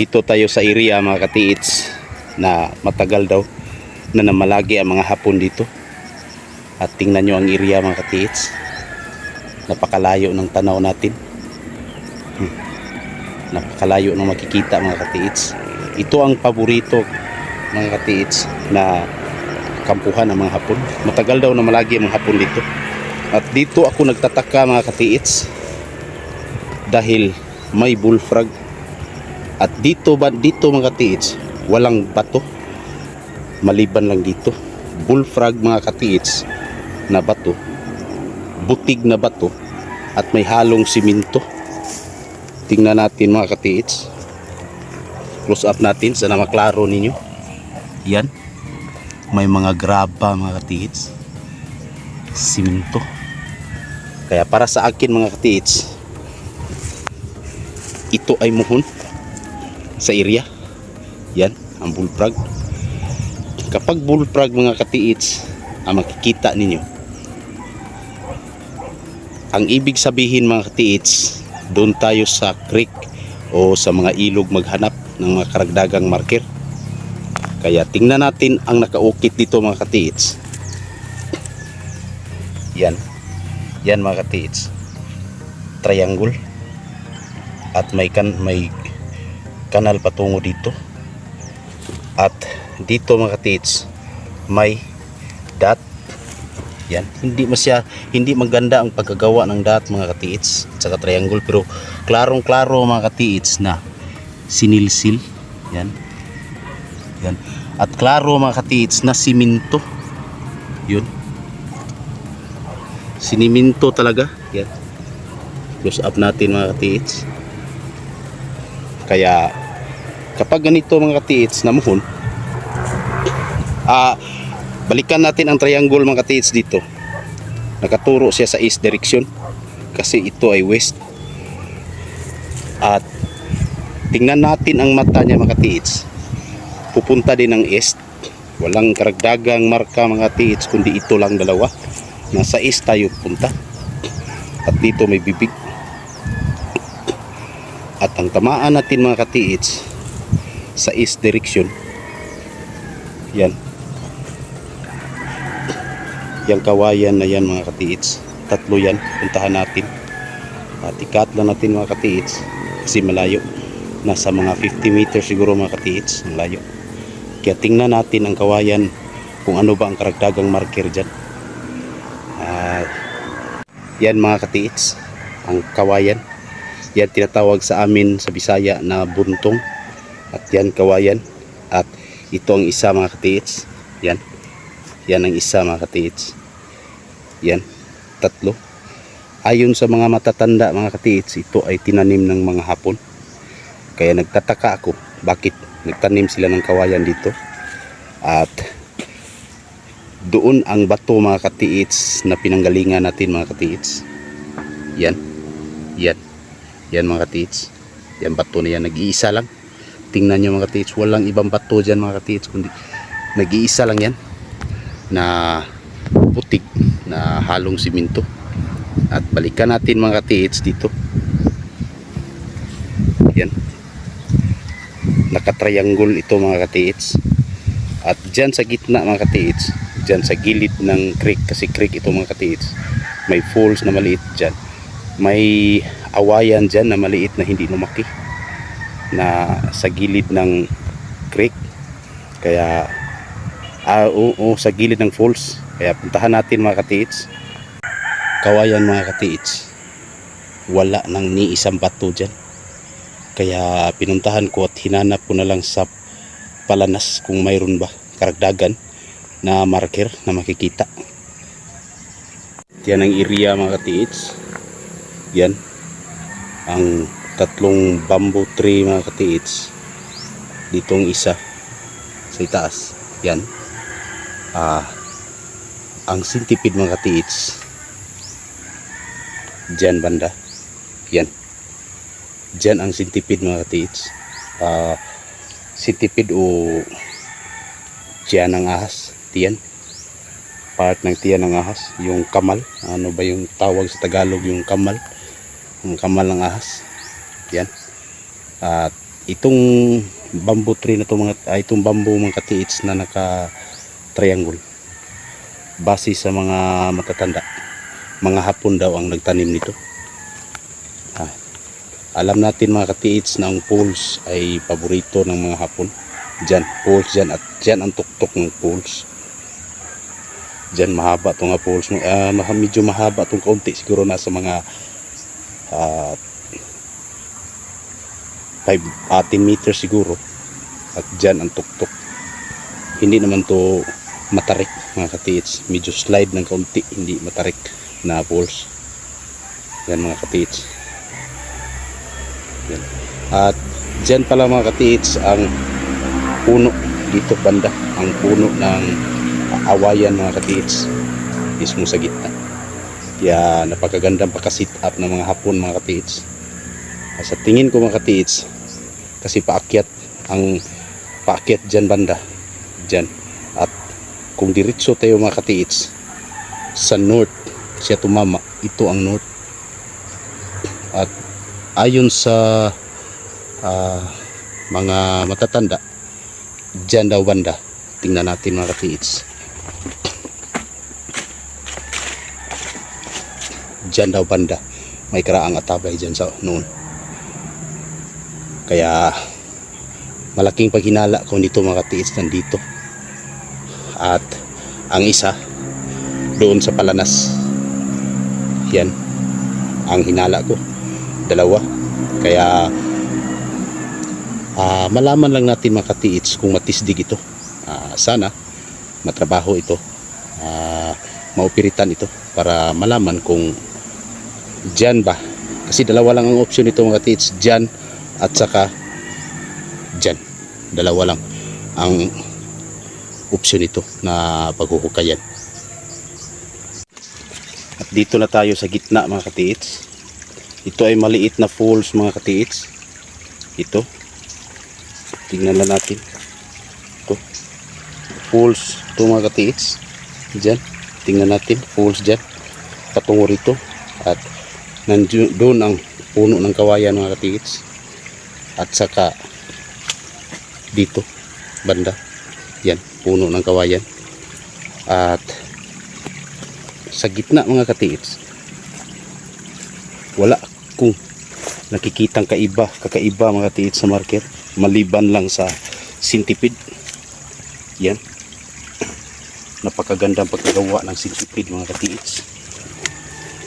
Dito tayo sa area mga katiits na matagal daw na namalagi ang mga Hapon dito. At tingnan nyo ang area mga katiits. Napakalayo ng tanaw natin. Napakalayo ng makikita mga katiits. Ito ang paborito mga katiits na kampuhan ng mga Hapon. Matagal daw na malagi ang mga Hapon dito. At dito ako nagtataka mga katiits dahil may bullfrog. At dito mga katiits walang bato, maliban lang dito bullfrog mga katiits na bato, butig na bato at may halong siminto. Tingnan natin mga katiits, close up natin sana maklaro ninyo. Yan, may mga graba mga katiits, siminto. Kaya para sa akin mga katiits, ito ay muhon sa area. Yan ang bullfrog. Kapag bullfrog mga katiits ang makikita ninyo, ang ibig sabihin mga katiits, doon tayo sa creek o sa mga ilog maghanap ng mga karagdagang marker. Kaya tingnan natin ang nakaukit dito mga katiits. Yan mga katiits, triangle. At may kanal patungo dito. At dito mga katiits may dot. Yan, hindi maganda ang pagkagawa ng dot mga katiits at saka triangle, pero klarong klaro mga katiits na sinilsil. Yan. At klaro mga katiits na siminto. Yun, siniminto talaga. Yan, close up natin mga katiits. Kaya kapag ganito mga katiits na muhon, balikan natin ang triangle mga katiits dito. Nakaturo siya sa east direction kasi ito ay west. At tingnan natin ang mata niya mga katiits, pupunta din ng east. Walang karagdagang marka mga katiits kundi ito lang dalawa. Nasa east tayo punta. At dito may bibig. At ang tamaan natin mga katiits sa east direction, yan, yung kawayan na yan mga katiits, tatlo yan, puntahan natin. At ikat lang natin mga katiits kasi malayo, nasa mga 50 meters siguro mga katiits ang layo. Kaya tingnan natin ang kawayan kung ano ba ang karagdagang marker dyan. Yan mga katiits ang kawayan. Yan tinatawag sa amin sa Bisaya na buntong. At yan kawayan. At ito ang isa mga katiits. Yan ang isa mga katiits. Yan, tatlo. Ayon sa mga matatanda mga katiits, ito ay tinanim ng mga Hapon. Kaya nagtataka ako bakit nagtanim sila ng kawayan dito. At doon ang bato mga katiits na pinanggalingan natin mga katiits. Yan mga katiits, yan bato na yan, nag-iisa lang. Tingnan nyo mga katiits, walang ibang bato dyan mga katiits kundi nag-iisa lang yan na putik na halong siminto. At balikan natin mga katiits dito. Yan, nakatriangle ito mga katiits. At dyan sa gitna mga katiits, dyan sa gilid ng creek, kasi creek ito mga katiits, may falls na maliit dyan, may awayan dyan na maliit na hindi lumaki na sa gilid ng creek. Kaya sa gilid ng falls. Kaya puntahan natin mga katiits. Kawayan mga katiits, wala nang ni isang bato dyan. Kaya pinuntahan ko at hinanap ko na lang sa palanas kung mayroon ba karagdagan na marker na makikita. Yan ang area mga katiits. Yan ang tatlong bamboo tree mga katiits. Ditong isa sa itaas. Yan, ang centipede mga katiits dyan banda. Yan, dyan ang centipede mga katiits. Centipede o tiyan ng ahas. Tiyan, part ng tiyan ng ahas. Yung kamal, ano ba yung tawag sa Tagalog, yung kamal, yung kamal ng ahas. Yan. At itong bamboo tree na to itong bamboo mga katiits na naka triangle, base sa mga matatanda, mga Hapon daw ang nagtanim nito. Alam natin mga katiits na ang poles ay paborito ng mga Hapon. Diyan, poles diyan, at diyan ang tuktok ng poles. Diyan mahaba itong poles. Medyo mahaba itong kaunti, siguro nasa mga 10 meters siguro. At diyan ang tuktok. Hindi naman to matarik mga katiits, medyo slide ng kaunti, hindi matarik na poles. Yan mga katiits. Yan. At dyan pala mga katiits ang puno dito banda, ang puno ng awayan mga katiits, mismo sa gitna. Kaya napakagandang pakasit up ng mga Hapon mga katiits. Sa tingin ko mga katiits, kasi paakyat dyan banda dyan. At kung diretso tayo mga katiits sa north siya tumama, ito ang north. At ayon sa mga matatanda, dyan daw banda, tingnan natin mga katiits, dyan daw banda may karaang atabay dyan sa noon. Kaya malaking paghinala kung dito mga katiits nandito. At ang isa doon sa Palanas. Yan ang hinala ko, dalawa. Kaya malaman lang natin mga katiits kung matisdig ito. Sana matrabaho ito, maupiritan ito para malaman kung dyan ba, kasi dalawa lang ang option ito mga katiits, dyan at saka dyan. Dalawa lang ang option ito na paghuhukayan. At dito na tayo sa gitna mga katiits. Ito ay maliit na falls mga katiits. Ito, tingnan na natin. Ito falls, ito mga katiits. Dyan, tingnan natin, falls dyan patungo rito. At doon ang puno ng kawayan mga katiits. At saka dito banda, yan, puno ng kawayan. At sa gitna mga katiits, wala akong nakikitang kakaiba mga katiits sa marker, maliban lang sa centipede. Yan, napakagandang pagkagawa ng centipede mga katiits.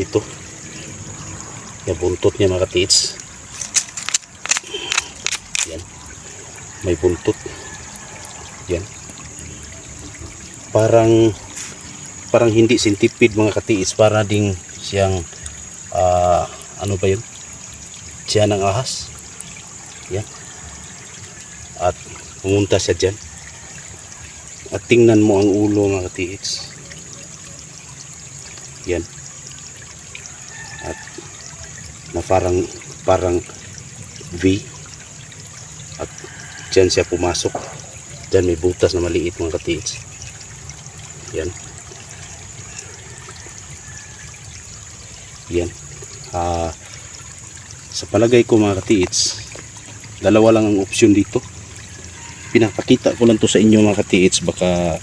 Ito yung buntot niya mga katiits. Yan, may buntot. Yan, parang hindi centipede mga katiits, para ding siyang ano ba yun, siya ng ahas. Yan, at pumunta siya dyan. At tingnan mo ang ulo mga katiits. Yan, at na parang V. At dyan siya pumasok. Dyan may butas na maliit mga katiits. Yan. Yan. Sa palagay ko mga katiits, dalawa lang ang option dito. Pinapakita ko lang to sa inyo mga katiits, baka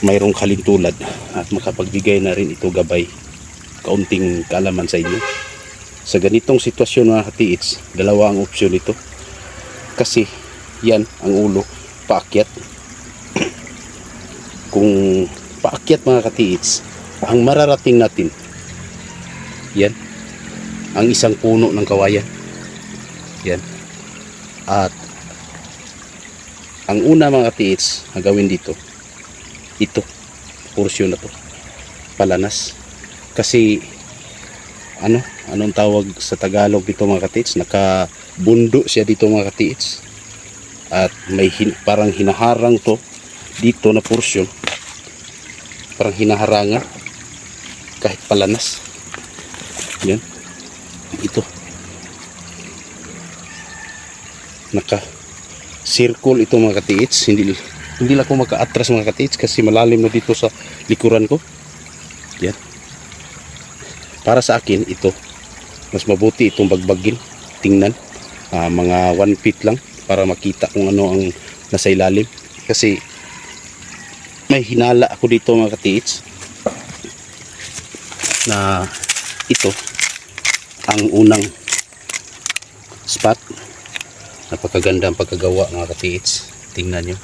mayroong kalintulad at makapagbigay na rin ito gabay, kaunting kaalaman sa inyo. Sa ganitong sitwasyon mga katiits, dalawa ang option ito. Kasi yan ang ulo, paakyat. Kung paakyat mga katiits, ang mararating natin, yan, ang isang puno ng kawayan. Yan. At ang una mga katiits na gawin dito, ito, porsyon na to, Palanas. Kasi anong tawag sa Tagalog dito mga katiits, nakabundo siya dito mga katiits. At may parang hinaharang to dito na porsyon, parang hinaharangan kahit Palanas. Yan, ito naka circle ito mga katiits. Hindi lang ako maka-atras mga katiits kasi malalim na dito sa likuran ko. Yan, para sa akin ito mas mabuti itong bagbagin, tingnan. mga 1 feet lang para makita kung ano ang nasa ilalim, kasi may hinala ako dito mga katiits na ito ang unang spot. Napakaganda ang pagkagawa mga katiits, tingnan nyo,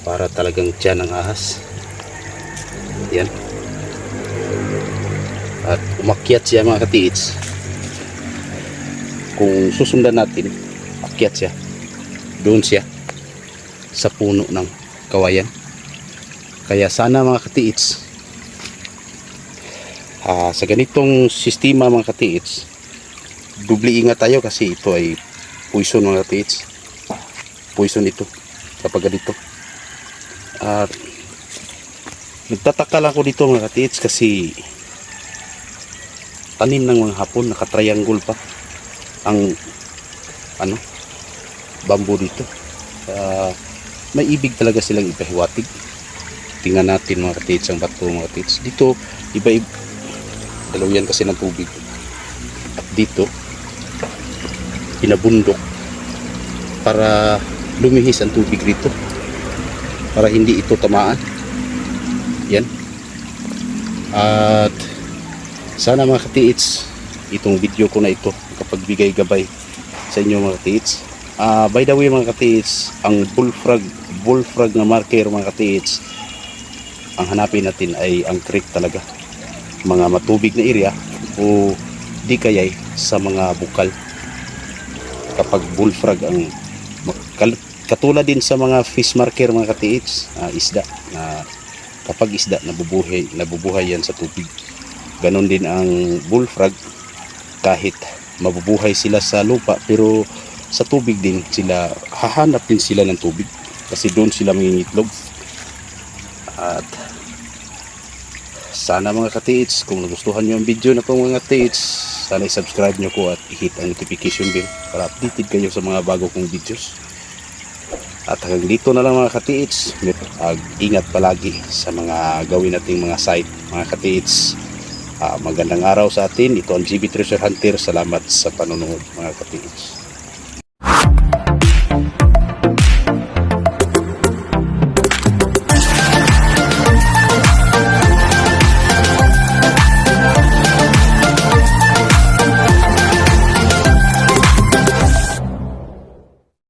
para talagang tiyan ng ahas. Yan, at umakyat siya mga katiits. Kung susundan natin, akyat siya, doon siya sa puno ng kawayan. Kaya sana mga katiits, sa ganitong sistema mga katiits, dubli ingat tayo, kasi ito ay poison mga katiits. Poison ito kapag ganito. At nagtataka lang ako dito mga katiits, kasi tanim ng mga hapon, naka-triangle pa ang bamboo dito. May ibig talaga silang ipahiwatig. Tingnan natin mga katiits ang bato mga katiits. Dito iba, dalawian kasi ng tubig, at dito pinabundok para lumihis ang tubig dito, para hindi ito tamaan. Yan. At sana mga katiits, itong video ko na ito kapagbigay gabay sa inyo mga katiits. By the way mga katiits, ang bullfrog na marker mga katiits, ang hanapin natin ay ang creek talaga, mga matubig na area, o di kaya'y sa mga bukal. Kapag bullfrog ang katulad din sa mga fish marker mga katiits, isda na kapag isda nabubuhay yan sa tubig, ganon din ang bullfrog. Kahit mabubuhay sila sa lupa, pero sa tubig din sila, hahanap din sila ng tubig, kasi doon sila mangingitlog. At sana mga katiits, kung nagustuhan nyo ang video na itong mga katiits, sana i-subscribe nyo ko at i-hit ang notification bell para updated kayo sa mga bago kong videos. At hanggang dito na lang mga katiits, ingat palagi sa mga gawin nating mga site mga katiits. Magandang araw sa atin. Ito ang GB Treasure Hunter. Salamat sa panonood mga katiits.